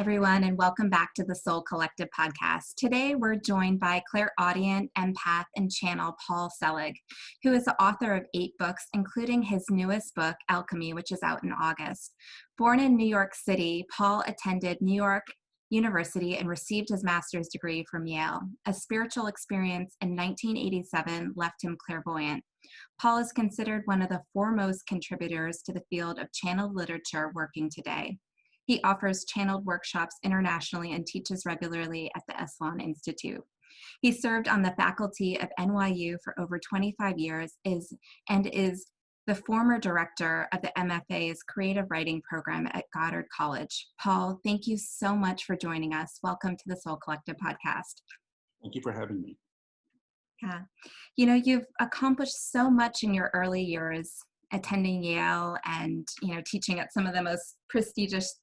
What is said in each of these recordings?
everyone, and welcome back to the Soul Collective podcast. Today, we're joined by Clairaudient, Empath and Channel Paul Selig, who is the author of 8 books, including his newest book, Alchemy, which is out in August. Born in New York City, Paul attended New York University and received his master's degree from Yale. A spiritual experience in 1987 left him clairvoyant. Paul is considered one of the foremost contributors to the field of channeled literature working today. He offers channeled workshops internationally and teaches regularly at the Esalen Institute. He served on the faculty of NYU for over 25 years and is the former director of the MFA's creative writing program at Goddard College. Paul, thank you so much for joining us. Welcome to the Soul Collective podcast. Thank you for having me. Yeah. You know, you've accomplished so much in your early years, attending Yale and, teaching at some of the most prestigious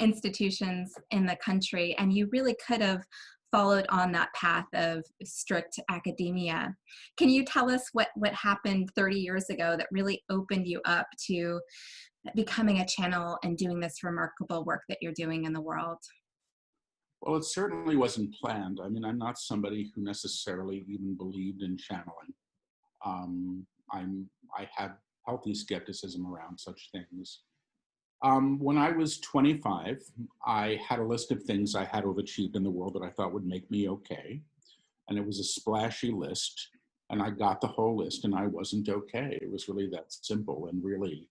institutions in the country, and you really could have followed on that path of strict academia. Can you tell us what happened 30 years ago that really opened you up to becoming a channel and doing this remarkable work that you're doing in the world? Well, it certainly wasn't planned. I mean, I'm not somebody who necessarily even believed in channeling. I have healthy skepticism around such things. When I was 25, I had a list of things I had to have achieved in the world that I thought would make me okay. And it was a splashy list, and I got the whole list, and I wasn't okay. It was really that simple. And really,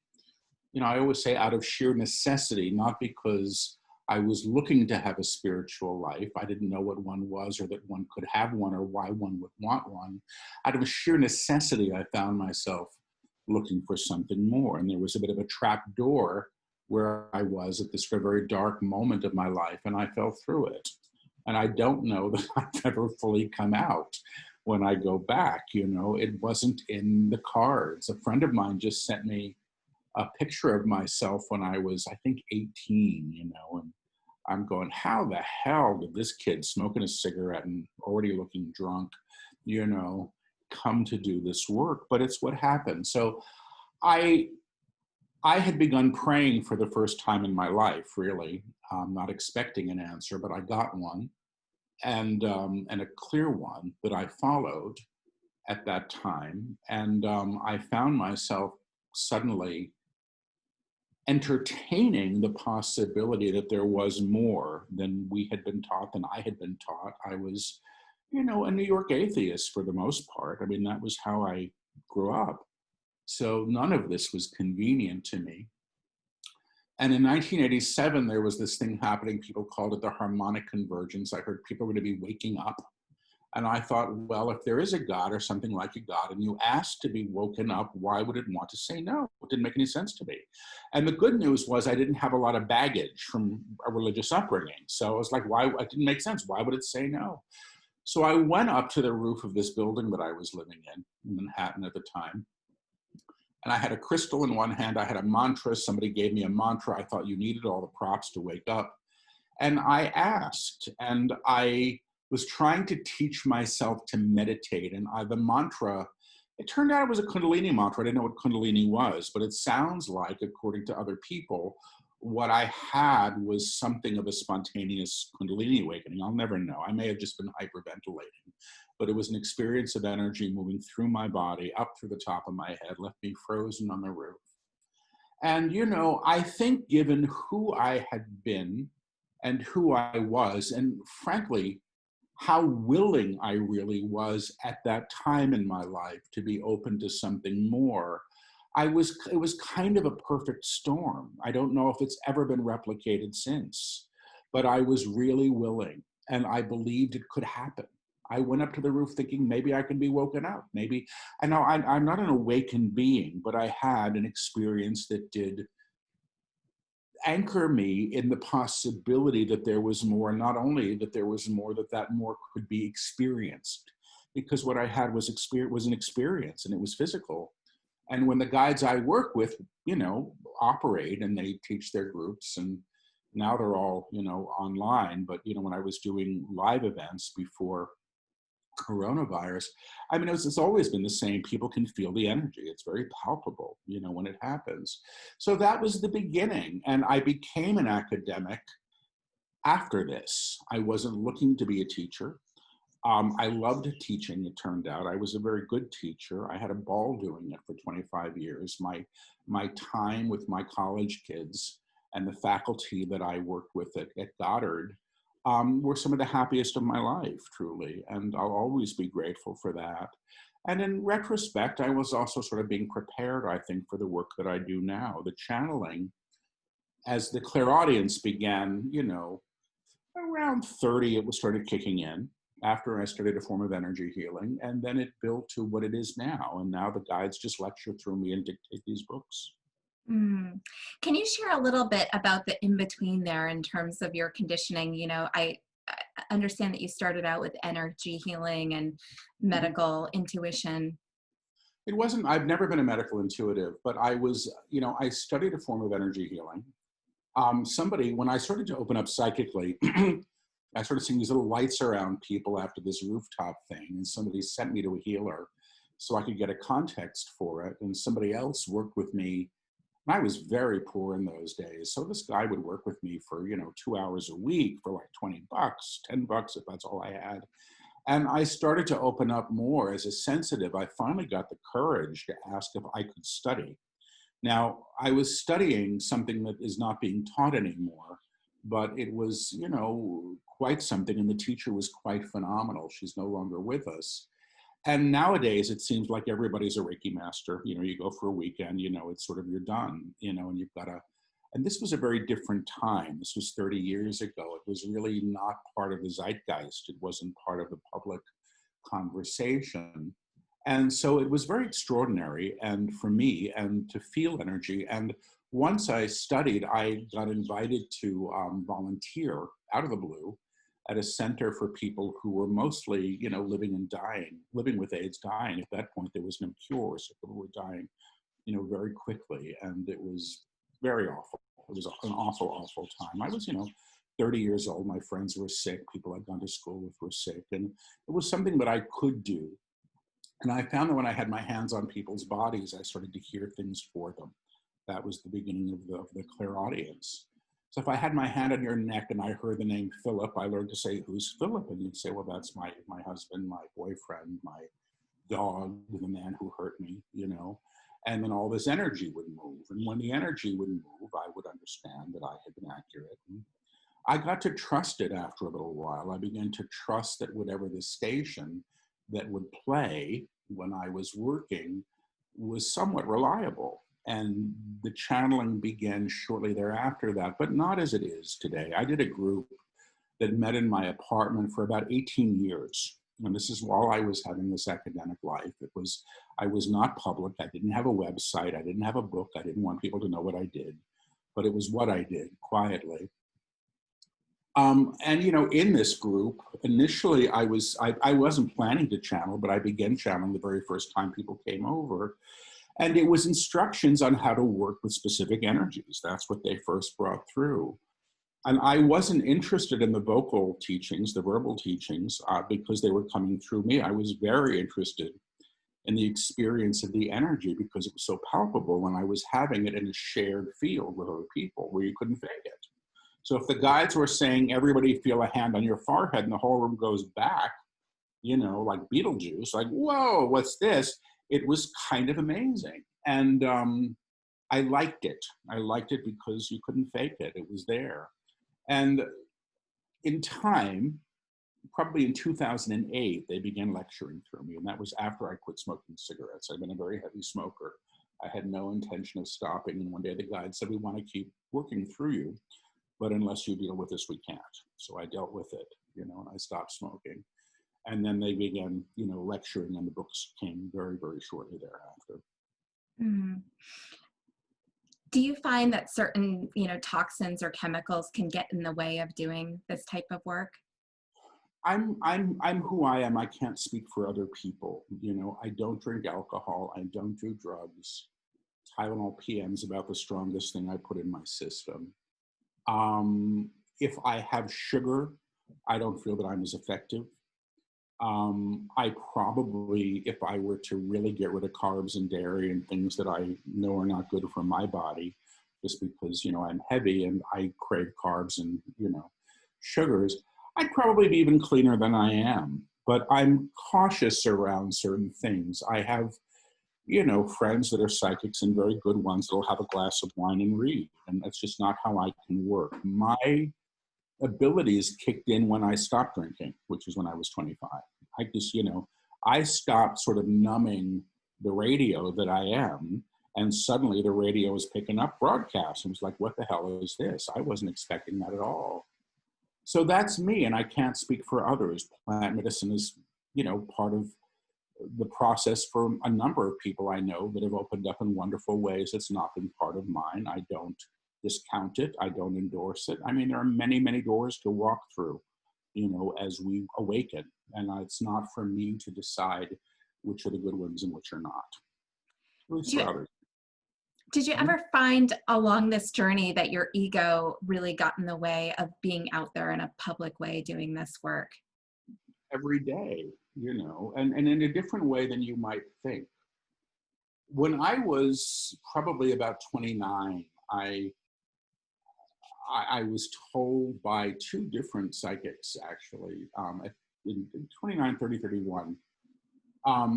I always say out of sheer necessity, not because I was looking to have a spiritual life. I didn't know what one was, or that one could have one, or why one would want one. Out of sheer necessity, I found myself looking for something more. And there was a bit of a trap door where I was at this very dark moment of my life, and I fell through it. And I don't know that I've ever fully come out when I go back. It wasn't in the cards. A friend of mine just sent me a picture of myself when I was, I think, 18, and I'm going, how the hell did this kid smoking a cigarette and already looking drunk, come to do this work? But it's what happened. So I had begun praying for the first time in my life, really, not expecting an answer, but I got one, and a clear one that I followed at that time. And I found myself suddenly entertaining the possibility that there was more than we had been taught, than I had been taught. I was, a New York atheist for the most part. I mean, that was how I grew up. So none of this was convenient to me. And in 1987, there was this thing happening. People called it the harmonic convergence. I heard people were going to be waking up. And I thought, well, if there is a God or something like a God, and you asked to be woken up, why would it want to say no? It didn't make any sense to me. And the good news was I didn't have a lot of baggage from a religious upbringing. So I was like, why? It didn't make sense. Why would it say no? So I went up to the roof of this building that I was living in Manhattan at the time. And I had a crystal in one hand. I had a mantra. Somebody gave me a mantra. I thought you needed all the props to wake up. And I asked, and I was trying to teach myself to meditate. And the mantra, it turned out it was a Kundalini mantra. I didn't know what Kundalini was, but it sounds like, according to other people, what I had was something of a spontaneous Kundalini awakening. I'll never know. I may have just been hyperventilating. But it was an experience of energy moving through my body, up through the top of my head, left me frozen on the roof. And, I think given who I had been and who I was, and frankly, how willing I really was at that time in my life to be open to something more, it was kind of a perfect storm. I don't know if it's ever been replicated since, but I was really willing, and I believed it could happen. I went up to the roof thinking maybe I can be woken up. Maybe, I know I'm not an awakened being, but I had an experience that did anchor me in the possibility that there was more, and not only that there was more, that more could be experienced. Because what I had was an experience, and it was physical. And when the guides I work with, operate and they teach their groups, and now they're all, online. But, when I was doing live events before coronavirus, I mean, it's always been the same. People can feel the energy. It's very palpable, when it happens. So that was the beginning. And I became an academic after this. I wasn't looking to be a teacher. I loved teaching, it turned out. I was a very good teacher. I had a ball doing it for 25 years. My time with my college kids and the faculty that I worked with at Goddard were some of the happiest of my life, truly. And I'll always be grateful for that. And in retrospect, I was also sort of being prepared, I think, for the work that I do now, the channeling. As the clairaudience began, around 30, it was started kicking in after I studied a form of energy healing. And then it built to what it is now. And now the guides just lecture through me and dictate these books. Mm. Can you share a little bit about the in-between there in terms of your conditioning? I understand that you started out with energy healing and medical intuition. I've never been a medical intuitive, but I was, I studied a form of energy healing. When I started to open up psychically, I started seeing these little lights around people after this rooftop thing, and somebody sent me to a healer so I could get a context for it. And somebody else worked with me. And I was very poor in those days. So this guy would work with me for, 2 hours a week for like $20, $10 if that's all I had. And I started to open up more as a sensitive. I finally got the courage to ask if I could study. Now, I was studying something that is not being taught anymore, but it was, quite something. And the teacher was quite phenomenal. She's no longer with us. And nowadays, it seems like everybody's a Reiki master. You go for a weekend, it's sort of, you're done, and you've got to. And this was a very different time. This was 30 years ago. It was really not part of the zeitgeist. It wasn't part of the public conversation. And so it was very extraordinary, and for me, and to feel energy. And once I studied, I got invited to volunteer out of the blue at a center for people who were mostly, living with AIDS, dying. At that point, there was no cure, so people were dying, very quickly, and it was very awful. It was an awful, awful time. I was, 30 years old. My friends were sick. People I'd gone to school with were sick, and it was something that I could do. And I found that when I had my hands on people's bodies, I started to hear things for them. That was the beginning of the clairaudience. So if I had my hand on your neck and I heard the name Philip, I learned to say, "Who's Philip?" And you'd say, "Well, that's my husband, my boyfriend, my dog, the man who hurt me," And then all this energy would move. And when the energy would move, I would understand that I had been accurate. And I got to trust it after a little while. I began to trust that whatever the station that would play when I was working was somewhat reliable. And the channeling began shortly thereafter that, but not as it is today. I did a group that met in my apartment for about 18 years. And this is while I was having this academic life. I was not public. I didn't have a website. I didn't have a book. I didn't want people to know what I did, but it was what I did quietly. In this group, initially I wasn't planning to channel, but I began channeling the very first time people came over. And it was instructions on how to work with specific energies. That's what they first brought through. And I wasn't interested in the vocal teachings, the verbal teachings, because they were coming through me. I was very interested in the experience of the energy because it was so palpable when I was having it in a shared field with other people where you couldn't fake it. So if the guides were saying, everybody feel a hand on your forehead, and the whole room goes back, like Beetlejuice, like, whoa, what's this? It was kind of amazing. And I liked it. I liked it because you couldn't fake it. It was there. And in time, probably in 2008, they began lecturing through me. And that was after I quit smoking cigarettes. I've been a very heavy smoker. I had no intention of stopping. And one day the guide said, "We want to keep working through you, but unless you deal with this, we can't." So I dealt with it, and I stopped smoking. And then they began, lecturing, and the books came very, very shortly thereafter. Mm. Do you find that certain, toxins or chemicals can get in the way of doing this type of work? I'm who I am. I can't speak for other people. I don't drink alcohol. I don't do drugs. Tylenol PM's about the strongest thing I put in my system. If I have sugar, I don't feel that I'm as effective. I probably, if I were to really get rid of carbs and dairy and things that I know are not good for my body, just because, I'm heavy and I crave carbs and, sugars, I'd probably be even cleaner than I am. But I'm cautious around certain things. I have, friends that are psychics and very good ones that'll have a glass of wine and read. And that's just not how I can work. My abilities kicked in when I stopped drinking, which was when I was 25. I just, I stopped sort of numbing the radio that I am. And suddenly the radio was picking up broadcasts. And it was like, what the hell is this? I wasn't expecting that at all. So that's me, and I can't speak for others. Plant medicine is, part of the process for a number of people I know that have opened up in wonderful ways. It's not been part of mine. I don't discount it. I don't endorse it. I mean, there are many, many doors to walk through, as we awaken. And it's not for me to decide which are the good ones and which are not. At least for others. Did you ever find along this journey that your ego really got in the way of being out there in a public way doing this work? Every day, and in a different way than you might think. When I was probably about 29, I was told by two different psychics, actually, in 29, 30, 31,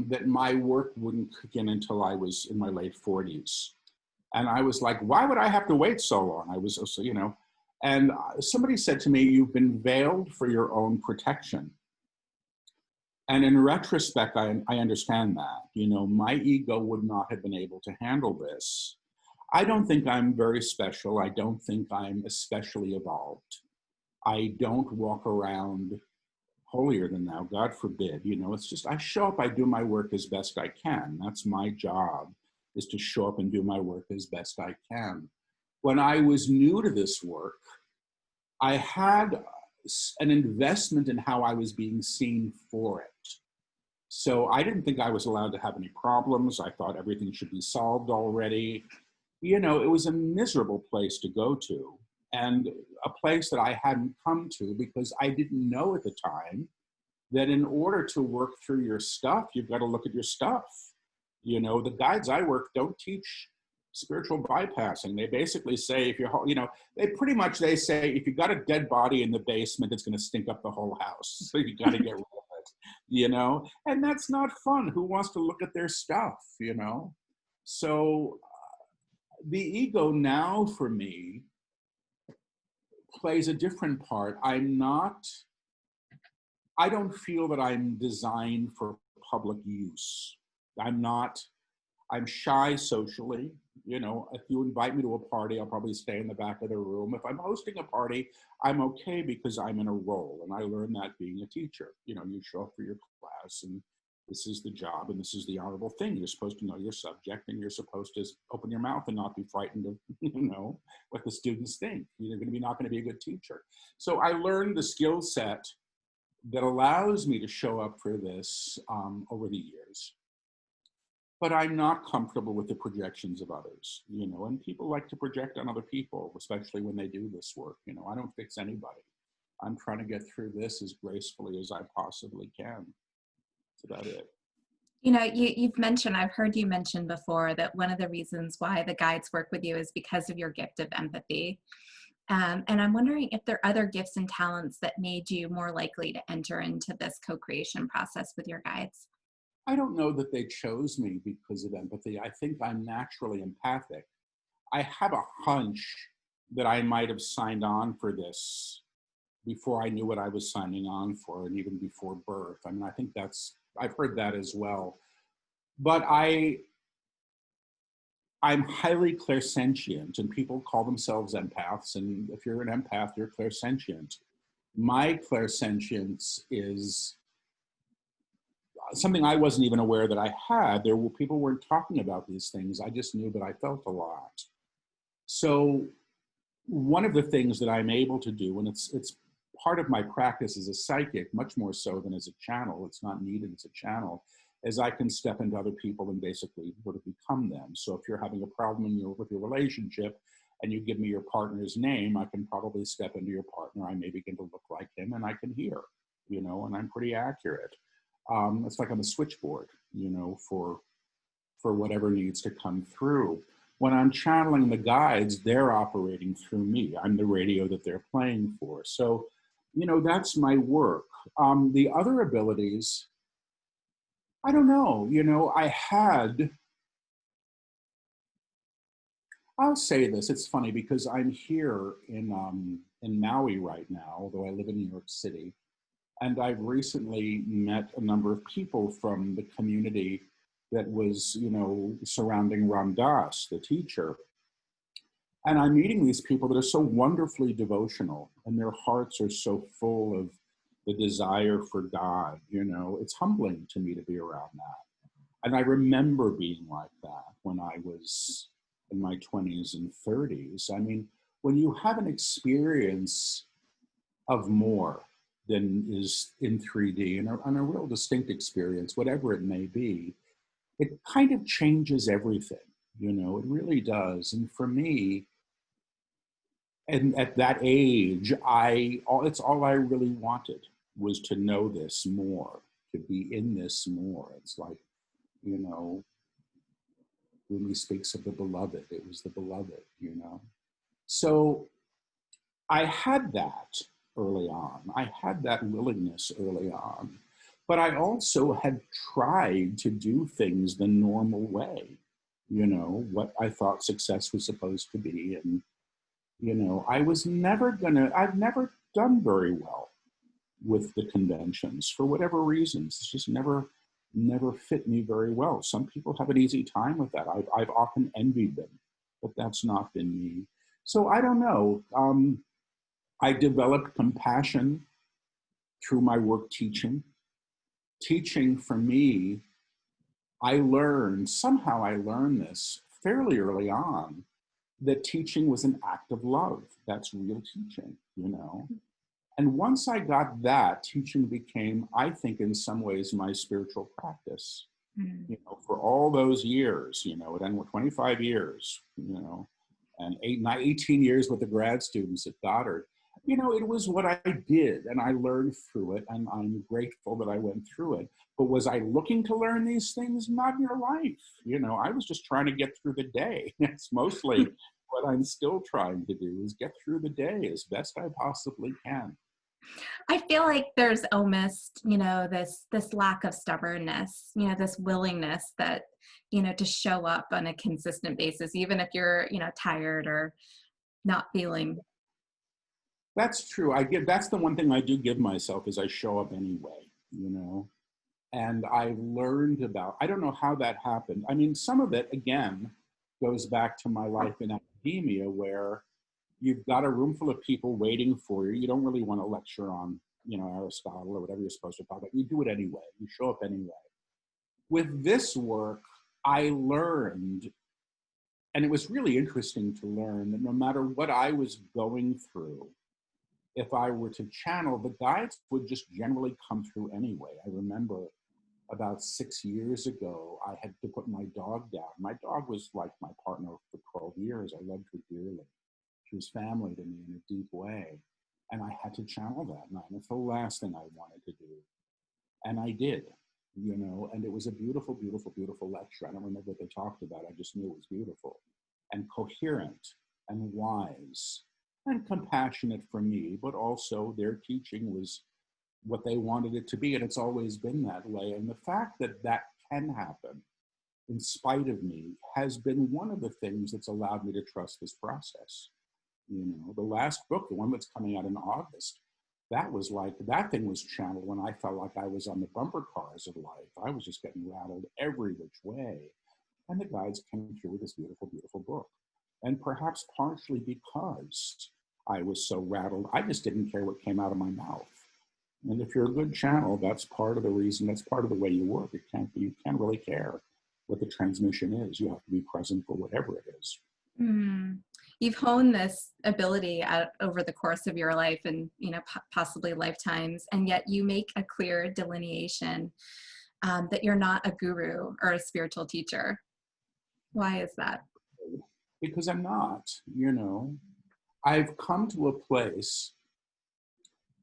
that my work wouldn't kick in until I was in my late 40s. And I was like, why would I have to wait so long? I was, and somebody said to me, you've been veiled for your own protection. And in retrospect, I understand that, my ego would not have been able to handle this. I don't think I'm very special. I don't think I'm especially evolved. I don't walk around holier than thou, God forbid. It's just, I show up, I do my work as best I can. That's my job, is to show up and do my work as best I can. When I was new to this work, I had an investment in how I was being seen for it. So I didn't think I was allowed to have any problems. I thought everything should be solved already. It was a miserable place to go to, and a place that I hadn't come to because I didn't know at the time that in order to work through your stuff, you've got to look at your stuff. The guides I work don't teach spiritual bypassing. They basically say, if you're, they say, if you got a dead body in the basement, it's going to stink up the whole house. So you got to get rid of it, and that's not fun. Who wants to look at their stuff, So the ego now for me plays a different part. I don't feel that I'm designed for public use. I'm shy socially. If you invite me to a party, I'll probably stay in the back of the room. If I'm hosting a party, I'm okay because I'm in a role. And I learned that being a teacher. You show up for your class, and this is the job, and this is the honorable thing. You're supposed to know your subject, and you're supposed to open your mouth and not be frightened of, what the students think. You're not going to be a good teacher. So I learned the skill set that allows me to show up for this over the years. But I'm not comfortable with the projections of others, and people like to project on other people, especially when they do this work. I don't fix anybody. I'm trying to get through this as gracefully as I possibly can. That's about it. You've mentioned, I've heard you mention before that one of the reasons why the guides work with you is because of your gift of empathy. And I'm wondering if there are other gifts and talents that made you more likely to enter into this co-creation process with your guides. I don't know that they chose me because of empathy. I think I'm naturally empathic. I have a hunch that I might have signed on for this before I knew what I was signing on for, and even before birth. I mean, I think I've heard that as well. But I'm highly clairsentient, and people call themselves empaths. And if you're an empath, you're clairsentient. My clairsentience is something I wasn't even aware that I had. People weren't talking about these things. I just knew that I felt a lot. So one of the things that I'm able to do, and it's part of my practice as a psychic, much more so than as a channel, it's not needed as a channel, is I can step into other people and basically sort of become them. So if you're having a problem with your relationship and you give me your partner's name, I can probably step into your partner. I may begin to look like him, and I can hear, and I'm pretty accurate. It's like I'm a switchboard, for whatever needs to come through. When I'm channeling the guides, they're operating through me. I'm the radio that they're playing for. So That's my work. The other abilities, I don't know, I'll say this, it's funny because I'm here in Maui right now, although I live in New York City. And I've recently met a number of people from the community that was, surrounding Ram Dass, the teacher. And I'm meeting these people that are so wonderfully devotional, and their hearts are so full of the desire for God. It's humbling to me to be around that. And I remember being like that when I was in my 20s and 30s. I mean, when you have an experience of more than is in 3D and a real distinct experience, whatever it may be, it kind of changes everything. It really does. And for me, and at that age, it's all I really wanted was to know this more, to be in this more. It's like, when he speaks of the beloved, it was the beloved. So I had that early on. I had that willingness early on, but I also had tried to do things the normal way, what I thought success was supposed to be. And, I've never done very well with the conventions for whatever reasons. It's just never fit me very well. Some people have an easy time with that. I've often envied them, but that's not been me. So I don't know. I developed compassion through my work teaching. Teaching for me, somehow I learned this fairly early on, that teaching was an act of love. That's real teaching, And once I got that, teaching became, I think, in some ways, my spiritual practice. For all those years, it ended with 25 years, and 18 years with the grad students at Goddard. It was what I did, and I learned through it, and I'm grateful that I went through it. But was I looking to learn these things? Not in your life. I was just trying to get through the day. It's mostly what I'm still trying to do, is get through the day as best I possibly can. I feel like there's almost, this lack of stubbornness, this willingness that, to show up on a consistent basis, even if you're, tired or not feeling. That's true. That's the one thing I do give myself, is I show up anyway, and I learned I don't know how that happened. I mean, some of it, again, goes back to my life in academia, where you've got a room full of people waiting for you. You don't really want to lecture on, Aristotle or whatever you're supposed to talk about. You do it anyway. You show up anyway. With this work, I learned, and it was really interesting to learn, that no matter what I was going through, if I were to channel, the guides would just generally come through anyway. I remember about 6 years ago, I had to put my dog down. My dog was like my partner for 12 years. I loved her dearly. She was family to me in a deep way. And I had to channel that night. It's the last thing I wanted to do. And I did, and it was a beautiful, beautiful, beautiful lecture. I don't remember what they talked about. I just knew it was beautiful and coherent and wise and compassionate for me, but also their teaching was what they wanted it to be. And it's always been that way. And the fact that that can happen in spite of me has been one of the things that's allowed me to trust this process. The last book, the one that's coming out in August, that thing was channeled when I felt like I was on the bumper cars of life. I was just getting rattled every which way. And the guides came through with this beautiful, beautiful book. And perhaps partially because I was so rattled, I just didn't care what came out of my mouth. And if you're a good channel, that's part of the reason, that's part of the way you work. You can't really care what the transmission is. You have to be present for whatever it is. You've honed this ability over the course of your life and, possibly lifetimes, and yet you make a clear delineation that you're not a guru or a spiritual teacher. Why is that? Because I'm not, I've come to a place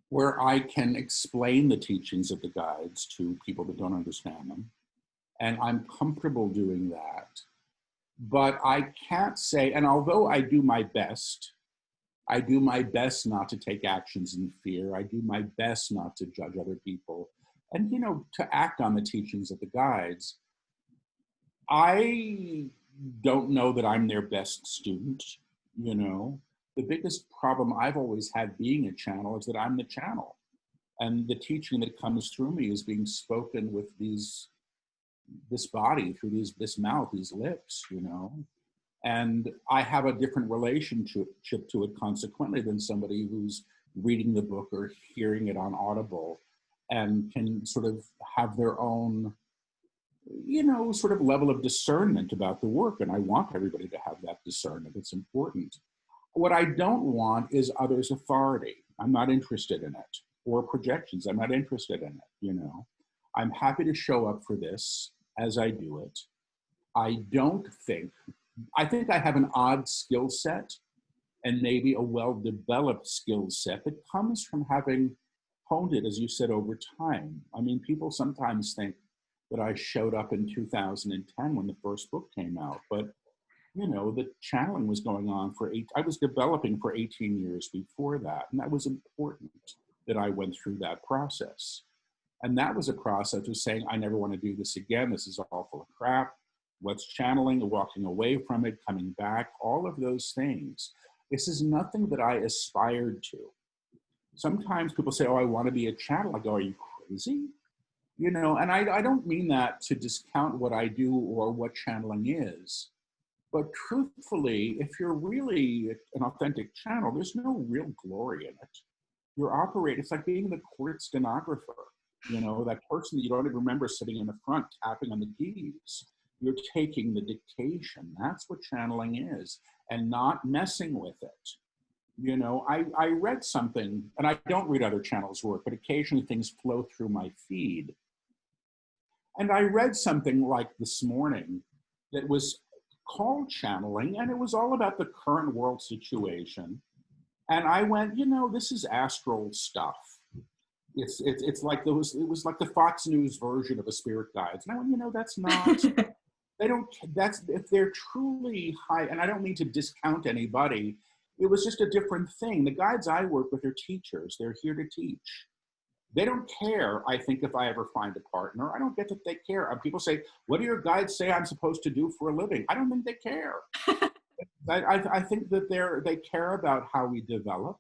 where I can explain the teachings of the guides to people that don't understand them. And I'm comfortable doing that. But I can't say, and although I do my best, I do my best not to take actions in fear. I do my best not to judge other people. And, you know, to act on the teachings of the guides. I don't know that I'm their best student, you know. The biggest problem I've always had being a channel is that I'm the channel. And the teaching that comes through me is being spoken with this body, through this mouth, these lips, you know. And I have a different relationship to it consequently than somebody who's reading the book or hearing it on Audible and can sort of have their own, you know, sort of level of discernment about the work. And I want everybody to have that discernment. It's important. What I don't want is others' authority. I'm not interested in it. Or projections. I'm not interested in it, you know. I'm happy to show up for this as I do it. I think I have an odd skill set and maybe a well-developed skill set that comes from having honed it, as you said, over time. I mean, people sometimes think that I showed up in 2010 when the first book came out, but you know, the channeling was going on I was developing for 18 years before that, and that was important that I went through that process. And that was a process of saying, I never want to do this again. This is all full of crap. What's channeling, walking away from it, coming back, all of those things. This is nothing that I aspired to. Sometimes people say, oh, I want to be a channel. I go, are you crazy? You know, and I don't mean that to discount what I do or what channeling is. But truthfully, if you're really an authentic channel, there's no real glory in it. You're operating, it's like being the court stenographer, you know, that person that you don't even remember sitting in the front tapping on the keys. You're taking the dictation. That's what channeling is, and not messing with it. You know, I read something, and I don't read other channels' work, but occasionally things flow through my feed. And I read something like this morning that was called channeling, and it was all about the current world situation. And I went, you know, this is astral stuff. It's like it was like the Fox News version of a spirit guides. And I went, you know, that's not, if they're truly high, and I don't mean to discount anybody, it was just a different thing. The guides I work with are teachers. They're here to teach. They don't care, I think, if I ever find a partner. I don't get that they care. People say, what do your guides say I'm supposed to do for a living? I don't think they care. I think that they care about how we develop,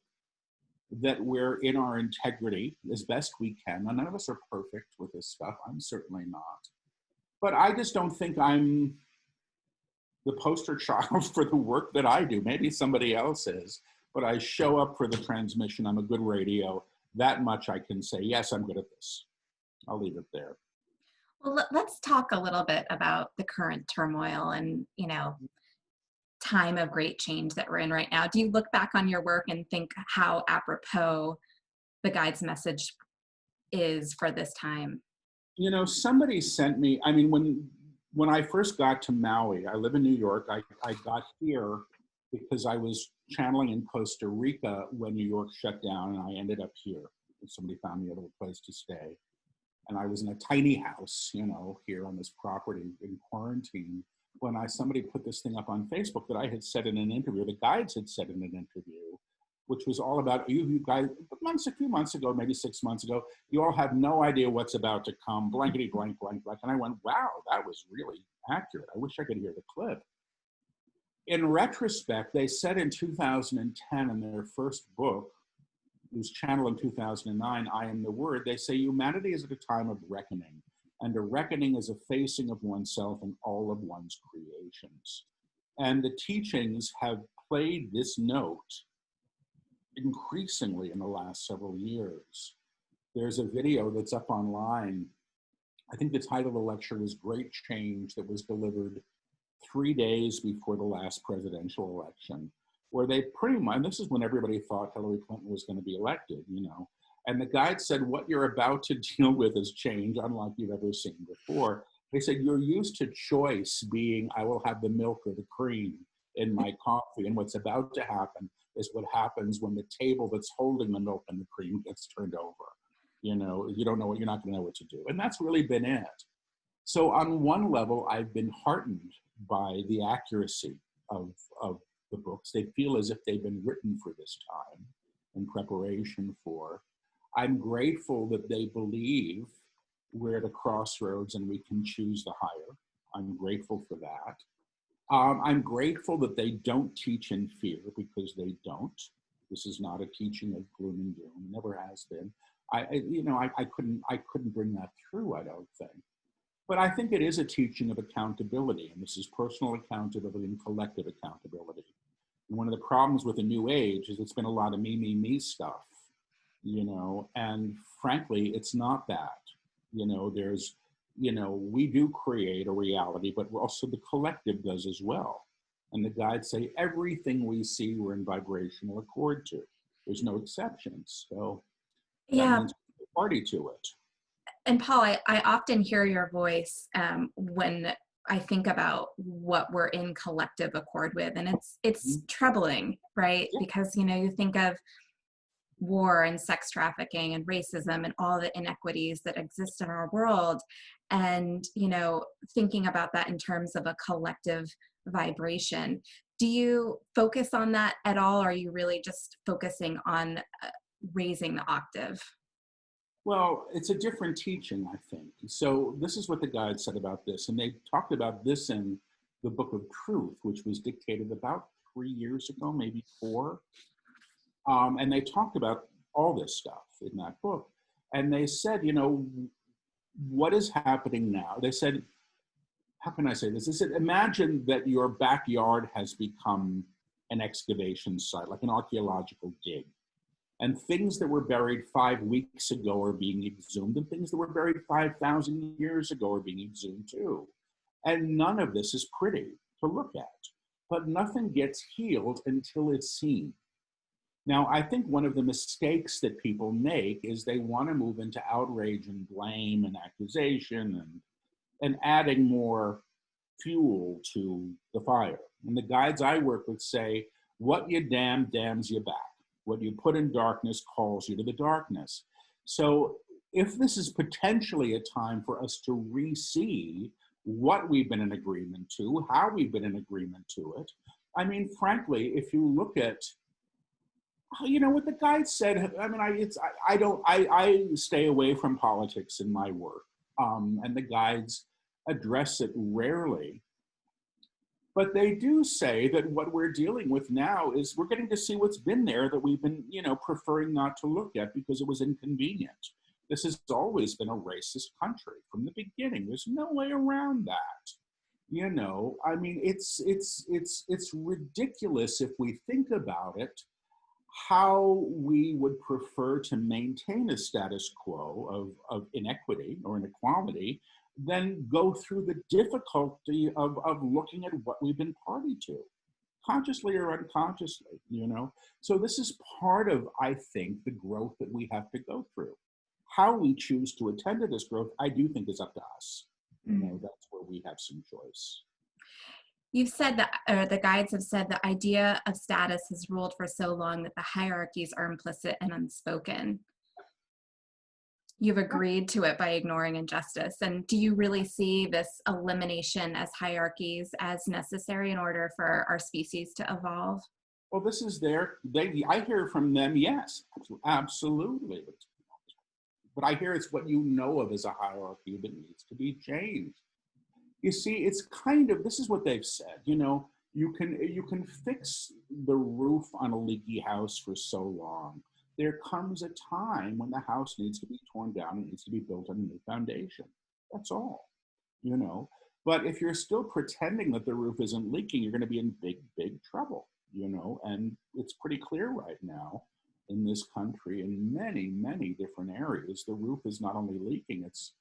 that we're in our integrity as best we can. And none of us are perfect with this stuff. I'm certainly not. But I just don't think I'm the poster child for the work that I do. Maybe somebody else is, but I show up for the transmission. I'm a good radio. That much I can say, yes, I'm good at this. I'll leave it there. Well, let's talk a little bit about the current turmoil and, you know, time of great change that we're in right now. Do you look back on your work and think how apropos the guide's message is for this time? You know, somebody sent me, I mean, when I first got to Maui, I live in New York, I got here because I was channeling in Costa Rica when New York shut down, and I ended up here. Somebody found me a little place to stay. And I was in a tiny house, you know, here on this property in quarantine, when somebody put this thing up on Facebook that I had said in an interview, the guides had said in an interview, which was all about you guys, a few months ago, maybe 6 months ago, you all have no idea what's about to come, blankety blank, blank, blank. And I went, wow, that was really accurate. I wish I could hear the clip. In retrospect, they said in 2010 in their first book, it was channeled in 2009, I Am the Word, they say humanity is at a time of reckoning, and a reckoning is a facing of oneself and all of one's creations. And the teachings have played this note increasingly in the last several years. There's a video that's up online. I think the title of the lecture was Great Change, that was delivered 3 days before the last presidential election, where they pretty much, and this is when everybody thought Hillary Clinton was going to be elected, you know, and the guide said, what you're about to deal with is change unlike you've ever seen before. They said, you're used to choice being, I will have the milk or the cream in my coffee, and what's about to happen is what happens when the table that's holding the milk and the cream gets turned over. You know, you don't know what, you're not going to know what to do. And that's really been it. So on one level, I've been heartened by the accuracy of the books. They feel as if they've been written for this time in preparation for. I'm grateful that they believe we're at a crossroads and we can choose the higher. I'm grateful for that. I'm grateful that they don't teach in fear, because they don't. This is not a teaching of gloom and doom. Never has been. I couldn't bring that through, I don't think. But I think it is a teaching of accountability, and this is personal accountability and collective accountability. And one of the problems with the New Age is it's been a lot of me stuff, and frankly, it's not that. We do create a reality, but also the collective does as well. And the guides say everything we see, we're in vibrational accord to. There's no exceptions. So that Yeah. means we're party to it. And Paul, I often hear your voice when I think about what we're in collective accord with, and it's troubling, right? Yeah. Because you think of war and sex trafficking and racism and all the inequities that exist in our world, and thinking about that in terms of a collective vibration. Do you focus on that at all, or are you really just focusing on raising the octave? Well, it's a different teaching, I think. So this is what the guide said about this. And they talked about this in the Book of Truth, which was dictated about 3 years ago, maybe 4. And they talked about all this stuff in that book. And they said, what is happening now? They said, how can I say this? They said, imagine that your backyard has become an excavation site, like an archaeological dig. And things that were buried 5 weeks ago are being exhumed, and things that were buried 5,000 years ago are being exhumed too. And none of this is pretty to look at, but nothing gets healed until it's seen. Now, I think one of the mistakes that people make is they want to move into outrage and blame and accusation and adding more fuel to the fire. And the guides I work with say, what you damn damns you back. What you put in darkness calls you to the darkness. So if this is potentially a time for us to re-see what we've been in agreement to, how we've been in agreement to it. I mean, frankly, if you look at, what the guide said, I stay away from politics in my work, and the guides address it rarely. But they do say that what we're dealing with now is we're getting to see what's been there that we've been, preferring not to look at because it was inconvenient. This has always been a racist country from the beginning. There's no way around that. I mean, it's ridiculous if we think about it, how we would prefer to maintain a status quo of inequity or inequality than go through the difficulty of looking at what we've been party to, consciously or unconsciously, So this is part of, I think, the growth that we have to go through. How we choose to attend to this growth, I do think is up to us. That's where we have some choice. You've said that, or the guides have said, the idea of status has ruled for so long that the hierarchies are implicit and unspoken. You've agreed to it by ignoring injustice. And do you really see this elimination as hierarchies as necessary in order for our species to evolve? Well, this is I hear from them, yes, absolutely. But I hear it's what you know of as a hierarchy that needs to be changed. You see, it's kind of, this is what they've said, you can fix the roof on a leaky house for so long. There comes a time when the house needs to be torn down and needs to be built on a new foundation. That's all, But if you're still pretending that the roof isn't leaking, you're going to be in big, big trouble, And it's pretty clear right now in this country, in many, many different areas, the roof is not only leaking, it's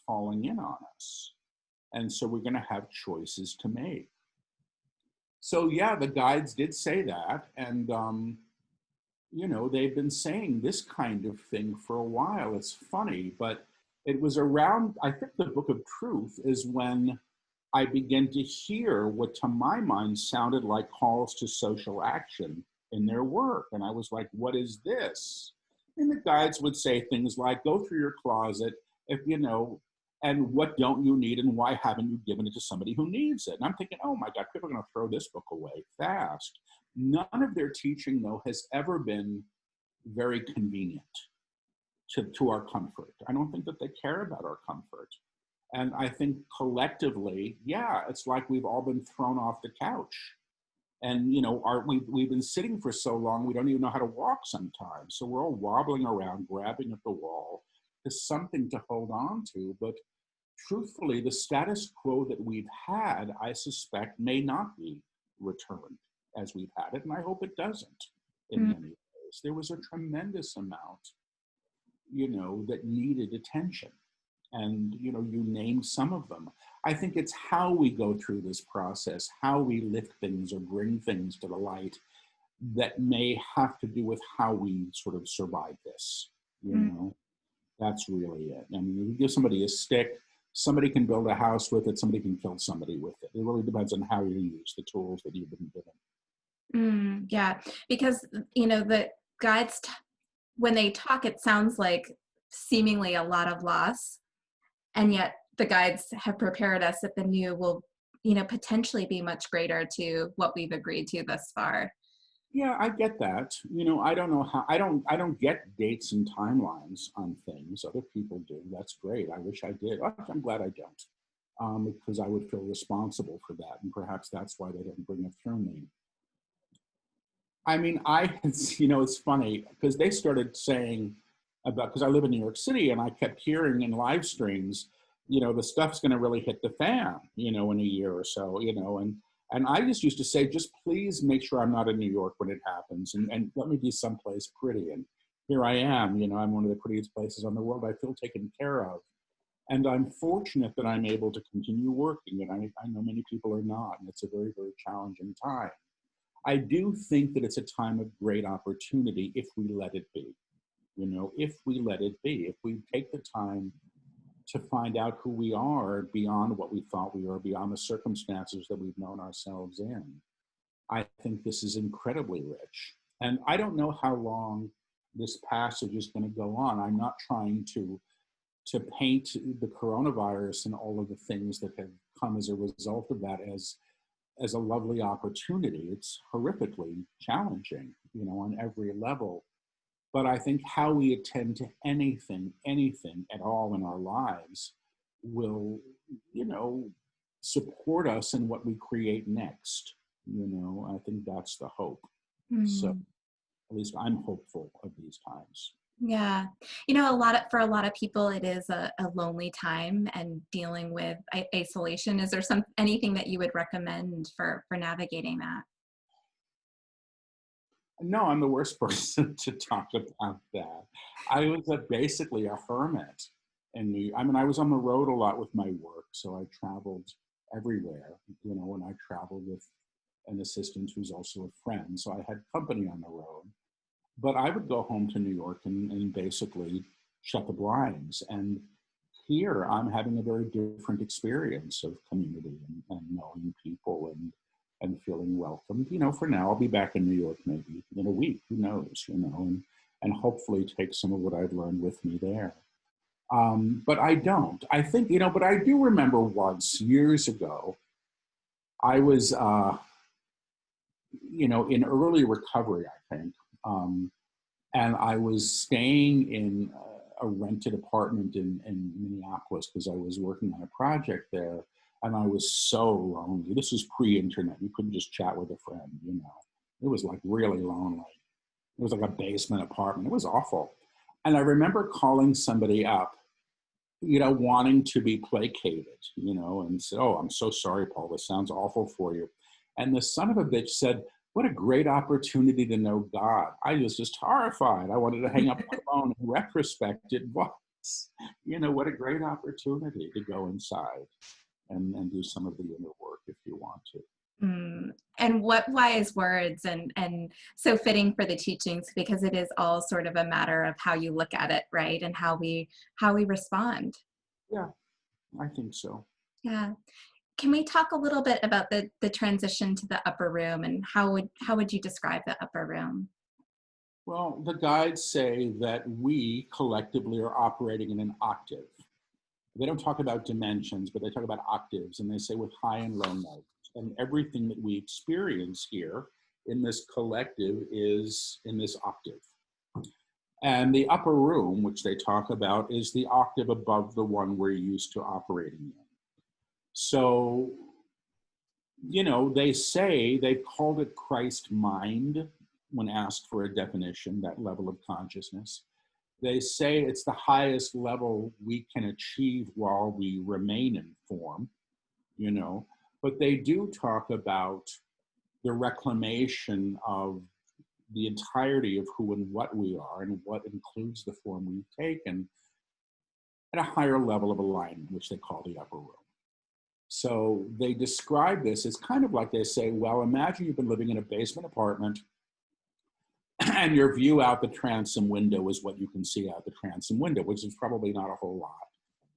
falling in on us. And so we're going to have choices to make. So yeah, the guides did say that. And, they've been saying this kind of thing for a while. It's funny, but it was around, I think the Book of Truth is when I began to hear what to my mind sounded like calls to social action in their work. And I was like, what is this? And the guides would say things like, go through your closet, and what don't you need and why haven't you given it to somebody who needs it? And I'm thinking, oh my God, people are going to throw this book away fast. None of their teaching, though, has ever been very convenient to our comfort. I don't think that they care about our comfort. And I think collectively, yeah, it's like we've all been thrown off the couch. And, you know, we've been sitting for so long, we don't even know how to walk sometimes. So we're all wobbling around, grabbing at the wall. There's something to hold on to. But truthfully, the status quo that we've had, I suspect, may not be returned as we've had it. And I hope it doesn't in many ways. There was a tremendous amount, you know, that needed attention. And, you know, you named some of them. I think it's how we go through this process, how we lift things or bring things to the light that may have to do with how we sort of survive this, you know? That's really it. I mean, you give somebody a stick, somebody can build a house with it, somebody can kill somebody with it. It really depends on how you use the tools that you've been given. Yeah, because, you know, the guides, when they talk, it sounds like seemingly a lot of loss. And yet the guides have prepared us that the new will, you know, potentially be much greater to what we've agreed to thus far. Yeah, I get that. You know, I don't know how, I don't get dates and timelines on things. Other people do. That's great. I wish I did. I'm glad I don't, because I would feel responsible for that. And perhaps that's why they don't bring it through me. I mean, you know, it's funny because they started saying about, because I live in New York City and I kept hearing in live streams, you know, the stuff's going to really hit the fan, you know, in a year or so, you know, and I just used to say, just please make sure I'm not in New York when it happens and let me be someplace pretty. And here I am, you know, I'm one of the prettiest places on the world. I feel taken care of. And I'm fortunate that I'm able to continue working. And I know many people are not. And it's a very, very challenging time. I do think that it's a time of great opportunity if we let it be. You know, if we let it be, if we take the time to find out who we are beyond what we thought we were, beyond the circumstances that we've known ourselves in, I think this is incredibly rich. And I don't know how long this passage is going to go on. I'm not trying to paint the coronavirus and all of the things that have come as a result of that as a lovely opportunity. It's horrifically challenging, you know, on every level. But I think how we attend to anything at all in our lives will, you know, support us in what we create next. You know, I think that's the hope. So at least I'm hopeful of these times. Yeah. You know, for a lot of people, it is a lonely time and dealing with isolation. Is there anything that you would recommend for navigating that? No, I'm the worst person to talk about that. I was basically a hermit. I was on the road a lot with my work, so I traveled everywhere, you know, and I traveled with an assistant who's also a friend, so I had company on the road. But I would go home to New York and basically shut the blinds. And here I'm having a very different experience of community and knowing people and feeling welcomed. You know, for now, I'll be back in New York maybe in a week, who knows, you know, and hopefully take some of what I've learned with me there. But I don't. I think, you know, but I do remember once, years ago, I was, you know, in early recovery, I think, and I was staying in a rented apartment in Minneapolis because I was working on a project there. And I was so lonely. This was pre-internet. You couldn't just chat with a friend, you know. It was like really lonely. It was like a basement apartment. It was awful. And I remember calling somebody up, you know, wanting to be placated, you know, and said, "Oh, I'm so sorry, Paul. This sounds awful for you." And the son of a bitch said, "What a great opportunity to know God." I was just horrified. I wanted to hang up the phone. In retrospect, it was, you know, what a great opportunity to go inside and do some of the inner work if you want to. And what wise words and so fitting for the teachings, because it is all sort of a matter of how you look at it, right? And how we respond. Yeah, I think so. Yeah. Can we talk a little bit about the transition to the upper room and how would you describe the upper room? Well, the guides say that we collectively are operating in an octave. They don't talk about dimensions, but they talk about octaves, and they say with high and low notes. And everything that we experience here in this collective is in this octave. And the upper room, which they talk about, is the octave above the one we're used to operating in. So, you know, they say, they called it Christ mind when asked for a definition, that level of consciousness. They say it's the highest level we can achieve while we remain in form, you know, but they do talk about the reclamation of the entirety of who and what we are and what includes the form we've taken at a higher level of alignment, which they call the upper room. So they describe this as kind of like they say, well, imagine you've been living in a basement apartment and your view out the transom window is what you can see out the transom window, which is probably not a whole lot.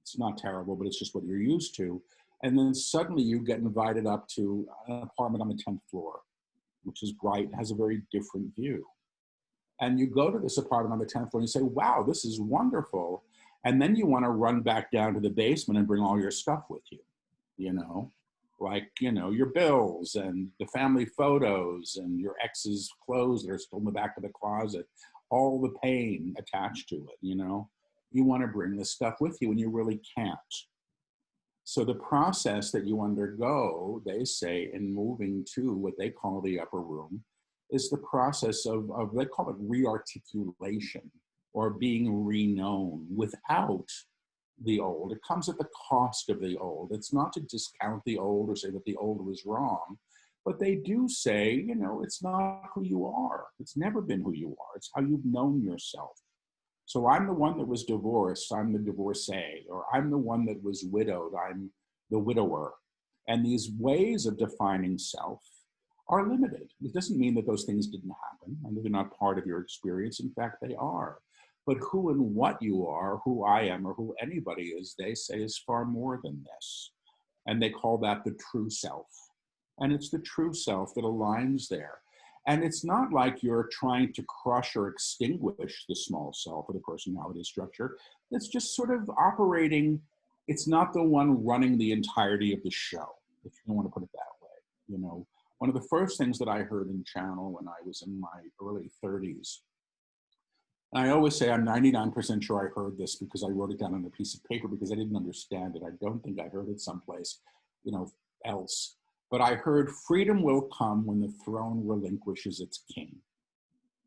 It's not terrible, but it's just what you're used to. And then suddenly you get invited up to an apartment on the 10th floor, which is bright and has a very different view. And you go to this apartment on the 10th floor and you say, wow, this is wonderful. And then you want to run back down to the basement and bring all your stuff with you, you know, like, you know, your bills and the family photos and your ex's clothes that are still in the back of the closet, all the pain attached to it, you know. You want to bring this stuff with you and you really can't. So the process that you undergo, they say, in moving to what they call the upper room, is the process of they call it rearticulation or being reknown without the old. It comes at the cost of the old. It's not to discount the old or say that the old was wrong, but they do say, you know, it's not who you are. It's never been who you are. It's how you've known yourself. So I'm the one that was divorced, I'm the divorcee, or I'm the one that was widowed, I'm the widower. And these ways of defining self are limited. It doesn't mean that those things didn't happen and they're not part of your experience. In fact, they are. But who and what you are, who I am, or who anybody is, they say is far more than this. And they call that the true self. And it's the true self that aligns there. And it's not like you're trying to crush or extinguish the small self or the personality structure. It's just sort of operating. It's not the one running the entirety of the show, if you don't want to put it that way. You know, one of the first things that I heard in Channel when I was in my early 30s, and I always say I'm 99% sure I heard this because I wrote it down on a piece of paper because I didn't understand it. I don't think I heard it someplace, you know, else. But I heard freedom will come when the throne relinquishes its king.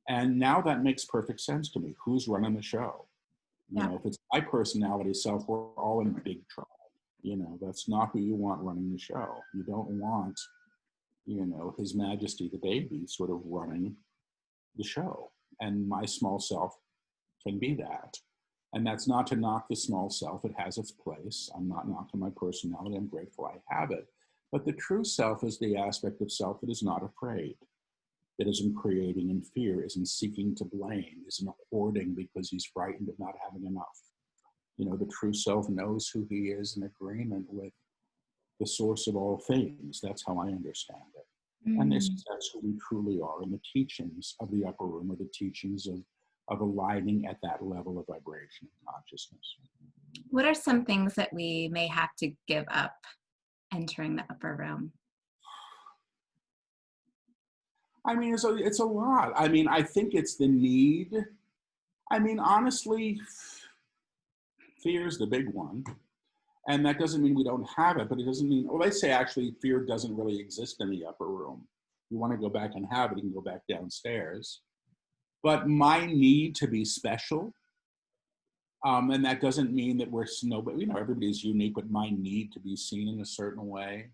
And now that makes perfect sense to me. Who's running the show? You know, if it's my personality self, we're all in big trouble. You know, that's not who you want running the show. You don't want, you know, His Majesty the baby sort of running the show. And my small self can be that. And that's not to knock the small self. It has its place. I'm not knocking my personality. I'm grateful I have it. But the true self is the aspect of self that is not afraid, that isn't creating in fear, isn't seeking to blame, isn't hoarding because he's frightened of not having enough. You know, the true self knows who he is in agreement with the source of all things. That's how I understand it. And this is that's who we truly are. And the teachings of the upper room are the teachings of aligning at that level of vibration and consciousness. What are some things that we may have to give up entering the upper room? I mean, it's a lot. I mean, I think it's the need. I mean, honestly, fear is the big one. And that doesn't mean we don't have it, but it doesn't mean, well, they say actually fear doesn't really exist in the upper room. If you want to go back and have it, you can go back downstairs. But my need to be special, and that doesn't mean that we're nobody, you know, everybody's unique, but my need to be seen in a certain way.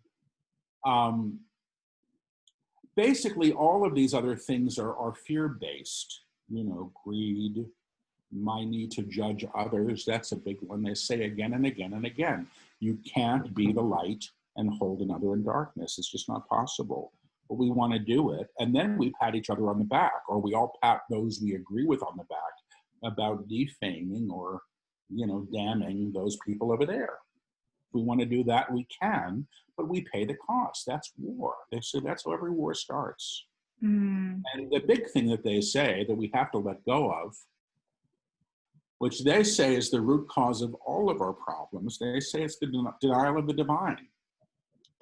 Basically, all of these other things are fear-based, you know, greed, my need to judge others. That's a big one. They say again and again and again, you can't be the light and hold another in darkness. It's just not possible. But we want to do it. And then we pat each other on the back, or we all pat those we agree with on the back about defaming or, you know, damning those people over there. If we want to do that, we can, but we pay the cost. That's war. They say that's how every war starts. And the big thing that they say that we have to let go of, which they say is the root cause of all of our problems, they say it's the denial of the divine.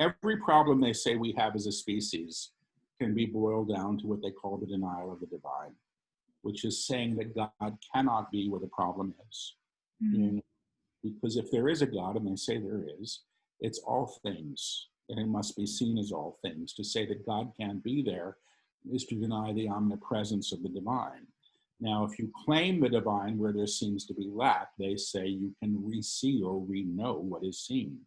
Every problem they say we have as a species can be boiled down to what they call the denial of the divine, which is saying that God cannot be where the problem is. Mm. You know, because if there is a God, and they say there is, it's all things, and it must be seen as all things. To say that God can't be there is to deny the omnipresence of the divine. Now, if you claim the divine where there seems to be lack, they say you can re-see or re-know what is seen.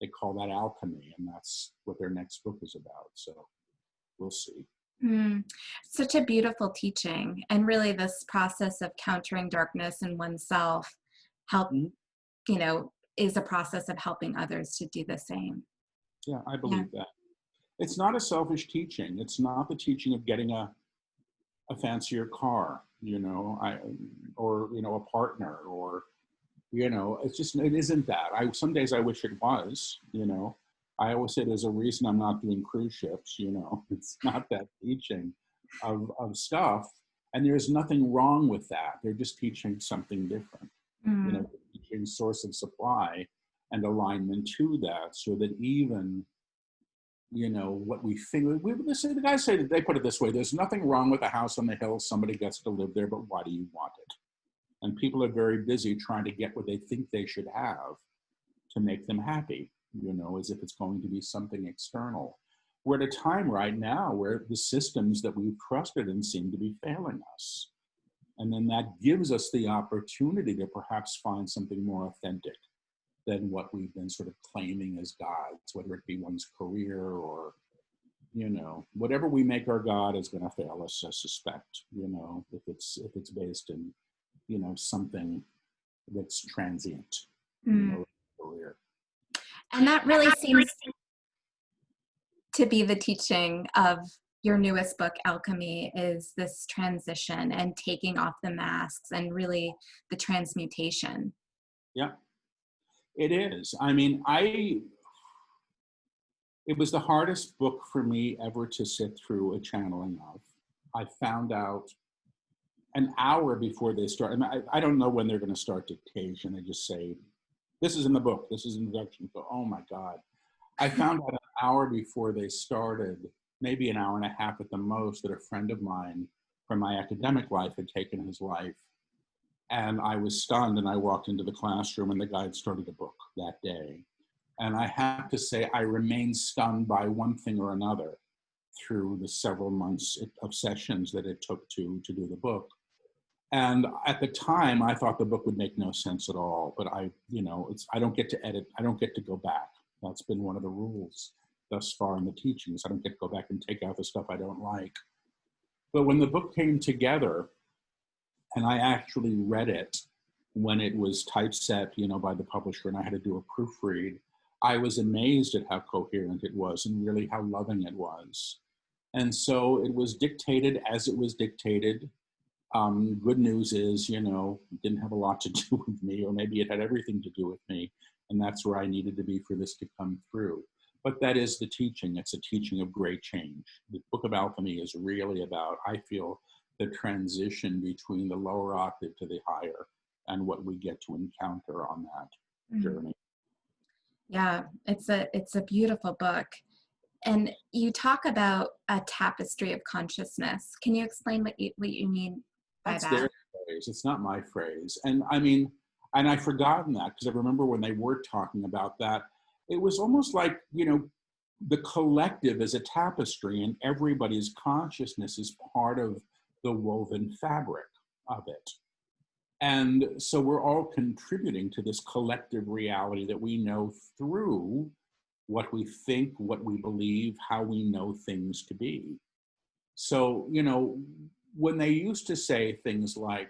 They call that alchemy, and that's what their next book is about. So we'll see. Mm. Such a beautiful teaching. And really this process of countering darkness in oneself help, Mhm. is a process of helping others to do the same. Yeah, I Yeah. believe that. It's not a selfish teaching. It's not the teaching of getting a fancier car, or a partner, or it isn't that. Some days I wish it was. I always say there's a reason I'm not doing cruise ships. It's not that teaching of stuff, and there's nothing wrong with that. They're just teaching something different. Mm. Teaching source of supply and alignment to that, so that even what we think. The guys say that they put it this way: there's nothing wrong with a house on the hill. Somebody gets to live there, but why do you want it? And people are very busy trying to get what they think they should have to make them happy, as if it's going to be something external. We're at a time right now where the systems that we've trusted in seem to be failing us. And then that gives us the opportunity to perhaps find something more authentic than what we've been sort of claiming as gods, whether it be one's career or, whatever we make our God is going to fail us, I suspect, if it's based in, something that's transient, Mm. career. And that really seems to be the teaching of your newest book, Alchemy, is this transition and taking off the masks and really the transmutation. Yeah, it is. I mean, it was the hardest book for me ever to sit through a channeling of. I found out an hour before they start. I mean, I don't know when they're going to start dictation. They just say, this is in the book. This is introduction. Go, oh my God. I found out an hour before they started, maybe an hour and a half at the most, that a friend of mine from my academic life had taken his life. And I was stunned, and I walked into the classroom, and the guide started a book that day. And I have to say, I remained stunned by one thing or another through the several months of sessions that it took to do the book. And at the time, I thought the book would make no sense at all. But I don't get to edit. I don't get to go back. That's been one of the rules thus far in the teachings. I don't get to go back and take out the stuff I don't like. But when the book came together, and I actually read it when it was typeset, by the publisher, and I had to do a proofread, I was amazed at how coherent it was and really how loving it was. And so it was dictated as it was dictated. Good news is, it didn't have a lot to do with me, or maybe it had everything to do with me. And that's where I needed to be for this to come through. But that is the teaching. It's a teaching of great change. The Book of Alchemy is really about, I feel, the transition between the lower octave to the higher, and what we get to encounter on that journey. Yeah, it's a beautiful book. And you talk about a tapestry of consciousness. Can you explain what you mean by That's that? their phrase. It's not my phrase. And I mean, and I've forgotten that, because I remember when they were talking about that, it was almost like, the collective is a tapestry, and everybody's consciousness is part of the woven fabric of it. And so we're all contributing to this collective reality that we know through what we think, what we believe, how we know things to be. So, when they used to say things like,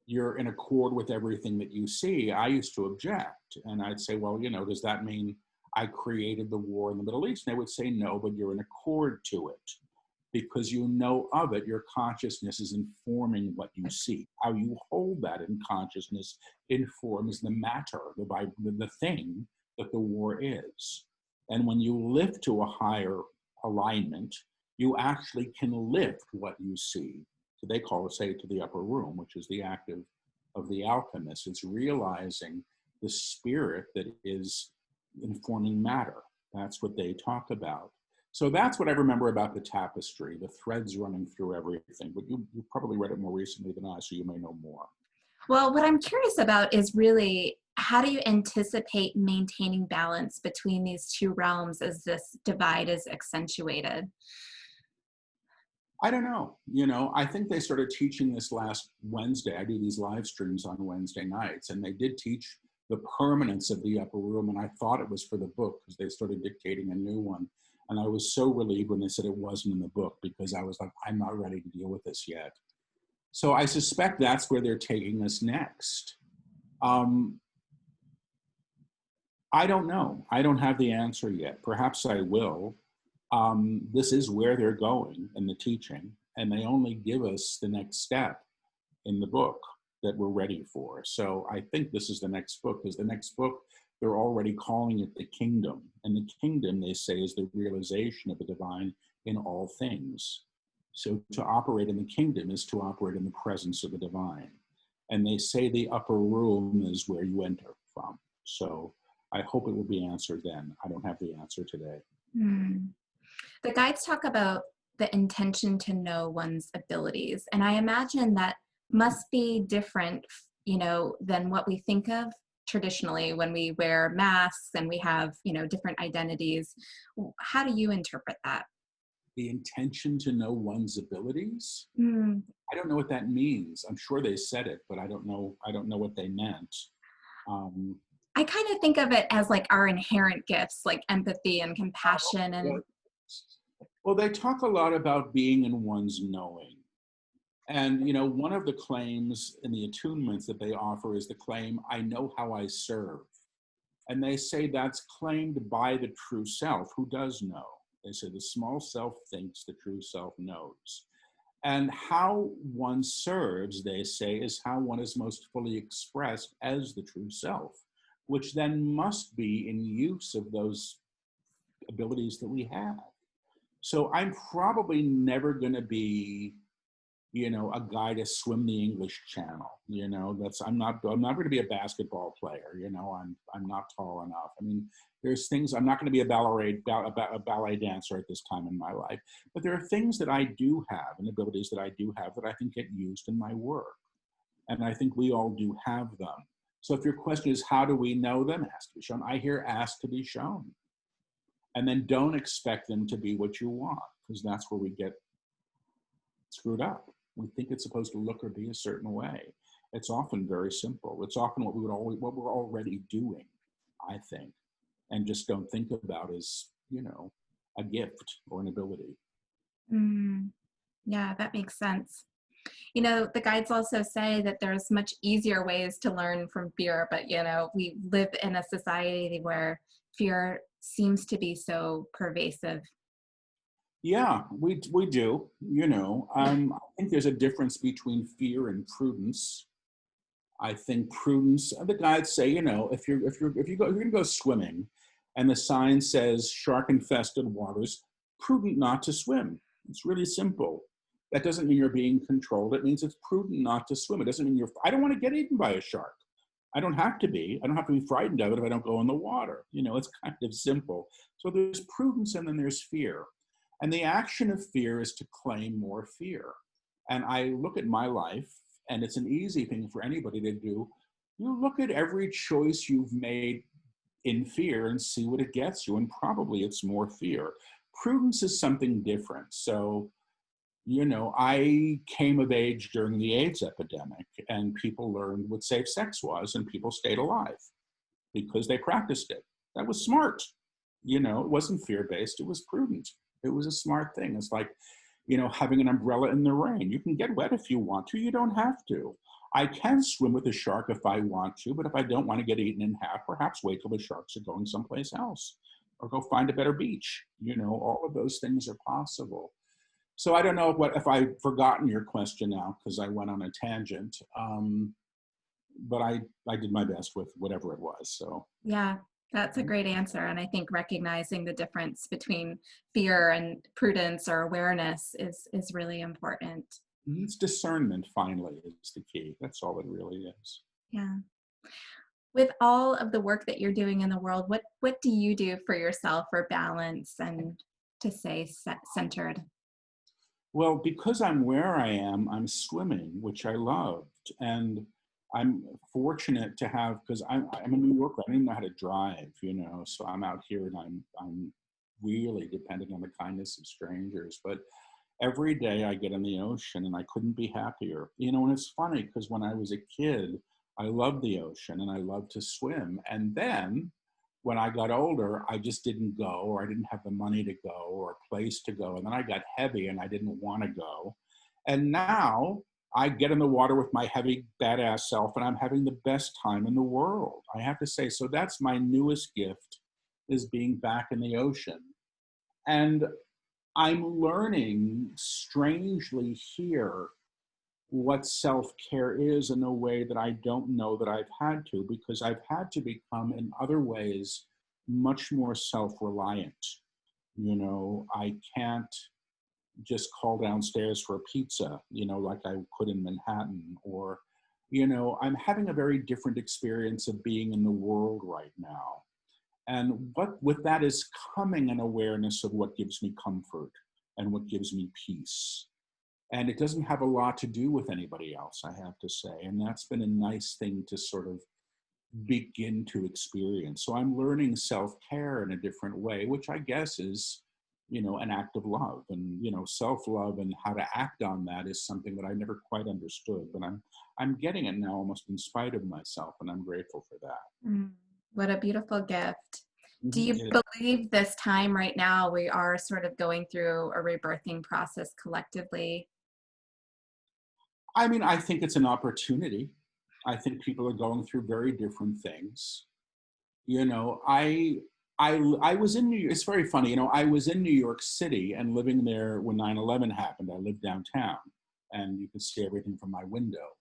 you're in accord with everything that you see, I used to object. And I'd say, well, does that mean I created the war in the Middle East? And they would say, no, but you're in accord to it. Because you know of it, your consciousness is informing what you see. How you hold that in consciousness informs the matter, the thing that the war is. And when you lift to a higher alignment, you actually can lift what you see. So they call it, say, to the upper room, which is the act of the alchemist. It's realizing the spirit that is informing matter. That's what they talk about. So that's what I remember about the tapestry, the threads running through everything. But you probably read it more recently than I, so you may know more. Well, what I'm curious about is really, how do you anticipate maintaining balance between these two realms as this divide is accentuated? I don't know. I think they started teaching this last Wednesday. I do these live streams on Wednesday nights, and they did teach the permanence of the upper room. And I thought it was for the book because they started dictating a new one. And I was so relieved when they said it wasn't in the book, because I was like, I'm not ready to deal with this yet. So I suspect that's where they're taking us next. I don't know. I don't have the answer yet. Perhaps I will. This is where they're going in the teaching, and they only give us the next step in the book that we're ready for. So I think this is the next book, because the next book, they're already calling it the kingdom. And the kingdom, they say, is the realization of the divine in all things. So to operate in the kingdom is to operate in the presence of the divine. And they say the upper room is where you enter from. So I hope it will be answered then. I don't have the answer today. Hmm. The guides talk about the intention to know one's abilities. And I imagine that must be different, than what we think of traditionally when we wear masks and we have, different identities. How do you interpret that? The intention to know one's abilities? Hmm. I don't know what that means. I'm sure they said it, but I don't know what they meant. I kind of think of it as like our inherent gifts, like empathy and compassion and Well, they talk a lot about being in one's knowing. And, one of the claims in the attunements that they offer is the claim, I know how I serve. And they say that's claimed by the true self, who does know. They say the small self thinks, the true self knows. And how one serves, they say, is how one is most fully expressed as the true self, which then must be in use of those abilities that we have. So I'm probably never going to be, a guy to swim the English Channel. I'm not going to be a basketball player. I'm not tall enough. I mean, there's things. I'm not going to be a ballet dancer at this time in my life. But there are things that I do have, and abilities that I do have, that I think get used in my work, and I think we all do have them. So if your question is how do we know them, ask to be shown. I hear ask to be shown. And then don't expect them to be what you want, because that's where we get screwed up. We think it's supposed to look or be a certain way. It's often very simple. It's often what we're already doing, I think, and just don't think about as, a gift or an ability. Yeah, that makes sense. The guides also say that there's much easier ways to learn from fear, but, we live in a society where fear seems to be so pervasive. Yeah, we do. I think there's a difference between fear and prudence. I think prudence. The guides say, if you're going to go swimming, and the sign says shark-infested waters, prudent not to swim. It's really simple. That doesn't mean you're being controlled. It means it's prudent not to swim. It doesn't mean I don't want to get eaten by a shark. I don't have to be. I don't have to be frightened of it if I don't go in the water. It's kind of simple. So there's prudence and then there's fear. And the action of fear is to claim more fear. And I look at my life, and it's an easy thing for anybody to do. You look at every choice you've made in fear and see what it gets you. And probably it's more fear. Prudence is something different. So, I came of age during the AIDS epidemic, and people learned what safe sex was, and people stayed alive because they practiced it. That was smart. It wasn't fear-based, it was prudent. It was a smart thing. It's like, having an umbrella in the rain. You can get wet if you want to, you don't have to. I can swim with a shark if I want to, but if I don't want to get eaten in half, perhaps wait till the sharks are going someplace else, or go find a better beach. All of those things are possible. So I don't know if I've forgotten your question now, because I went on a tangent. But I did my best with whatever it was. So Yeah, that's a great answer. And I think recognizing the difference between fear and prudence or awareness is really important. it's discernment, finally, is the key. That's all it really is. Yeah. With all of the work that you're doing in the world, what do you do for yourself for balance and to stay centered? Well, because I'm where I am, I'm swimming, which I loved. And I'm fortunate to have, because I'm a New Yorker, I don't even know how to drive, so I'm out here and I'm really dependent on the kindness of strangers. But every day I get in the ocean and I couldn't be happier. And it's funny because when I was a kid, I loved the ocean and I loved to swim. And then when I got older, I just didn't go, or I didn't have the money to go or a place to go. And then I got heavy and I didn't want to go. And now I get in the water with my heavy, badass self and I'm having the best time in the world, I have to say. So that's my newest gift, is being back in the ocean. And I'm learning strangely here what self-care is in a way that I don't know that I've had to, because I've had to become in other ways much more self-reliant. I can't just call downstairs for a pizza, like I could in Manhattan, or, I'm having a very different experience of being in the world right now. And what with that is coming an awareness of what gives me comfort and what gives me peace. And it doesn't have a lot to do with anybody else, I have to say. And that's been a nice thing to sort of begin to experience. So I'm learning self-care in a different way, which I guess is, an act of love. And, self-love and how to act on that is something that I never quite understood. But I'm getting it now almost in spite of myself. And I'm grateful for that. What a beautiful gift. Do Mhm. you believe this time right now we are sort of going through a rebirthing process collectively? I mean, I think it's an opportunity. I think people are going through very different things. You know, I was in it's very funny, I was in New York City and living there when 9/11 happened. I lived downtown and you could see everything from my window.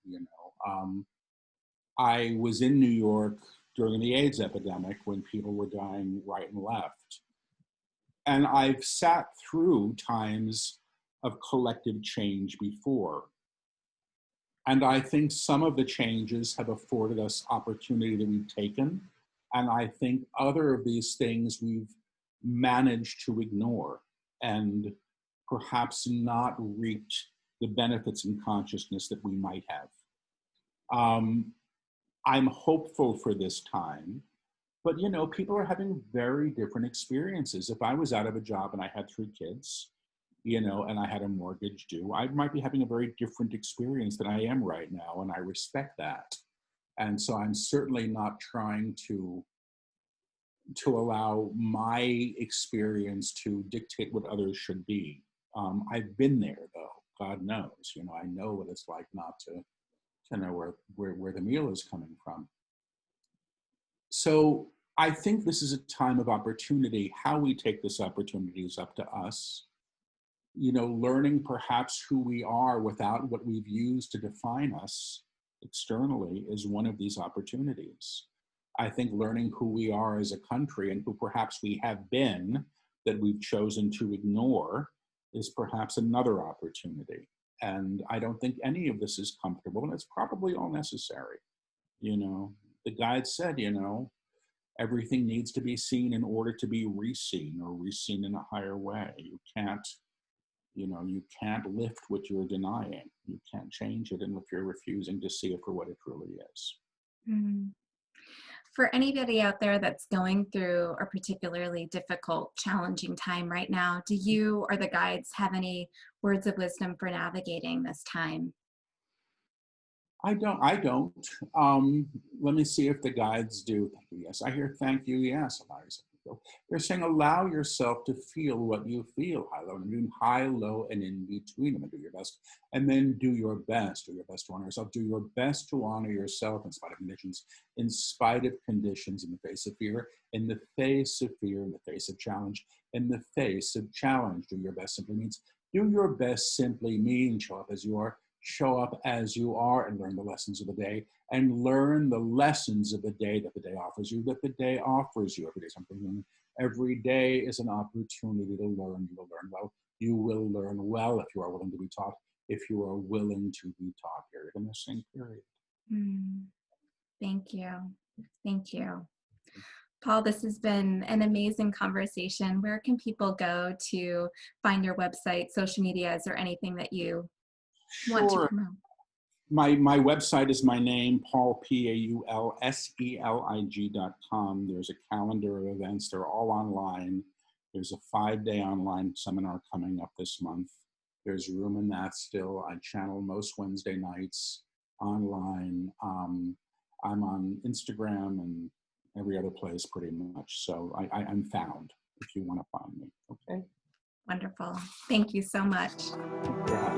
I was in New York during the AIDS epidemic when people were dying right and left. And I've sat through times of collective change before. And I think some of the changes have afforded us opportunity that we've taken. And I think other of these things we've managed to ignore and perhaps not reaped the benefits in consciousness that we might have. I'm hopeful for this time, but people are having very different experiences. If I was out of a job and I had 3 kids, and I had a mortgage due, I might be having a very different experience than I am right now, and I respect that. And so I'm certainly not trying to allow my experience to dictate what others should be. I've been there, though. God knows, I know what it's like not to know where the meal is coming from. So I think this is a time of opportunity. How we take this opportunity is up to us. Learning perhaps who we are without what we've used to define us externally is one of these opportunities. I think learning who we are as a country and who perhaps we have been that we've chosen to ignore is perhaps another opportunity. And I don't think any of this is comfortable, and it's probably all necessary. The guide said, everything needs to be seen in order to be reseen, or reseen in a higher way. You can't lift what you're denying. You can't change it, and if you're refusing to see it for what it truly is. Mm. For anybody out there that's going through a particularly difficult, challenging time right now, do you or the guides have any words of wisdom for navigating this time? I don't. Let me see if the guides do. Thank you, yes. I hear thank you, yes. They're saying allow yourself to feel what you feel, high, low, and high, low, and in between them, and do your best. And then do your best. Do your best to honor yourself. Do your best to honor yourself in spite of conditions, in spite of conditions, in the face of fear, in the face of fear, in the face of challenge, in the face of challenge. Do your best simply means do your best simply means show up as you are. Show up as you are and learn the lessons of the day, and learn the lessons of the day that the day offers you, that the day offers you. Every day something new. Every day is an opportunity to learn. You will learn well. You will learn well if you are willing to be taught, if you are willing to be taught, period. And the same period. Mm. Thank you. Thank you. Paul, this has been an amazing conversation. Where can people go to find your website, social medias, or anything that you want to Sure. promote? My website is my name, Paul, PaulSelig.com. There's a calendar of events. They're all online. There's a 5-day online seminar coming up this month. There's room in that still. I channel most Wednesday nights online. I'm on Instagram and every other place pretty much. So I'm found if you want to find me. Okay. Wonderful. Thank you so much. Yeah.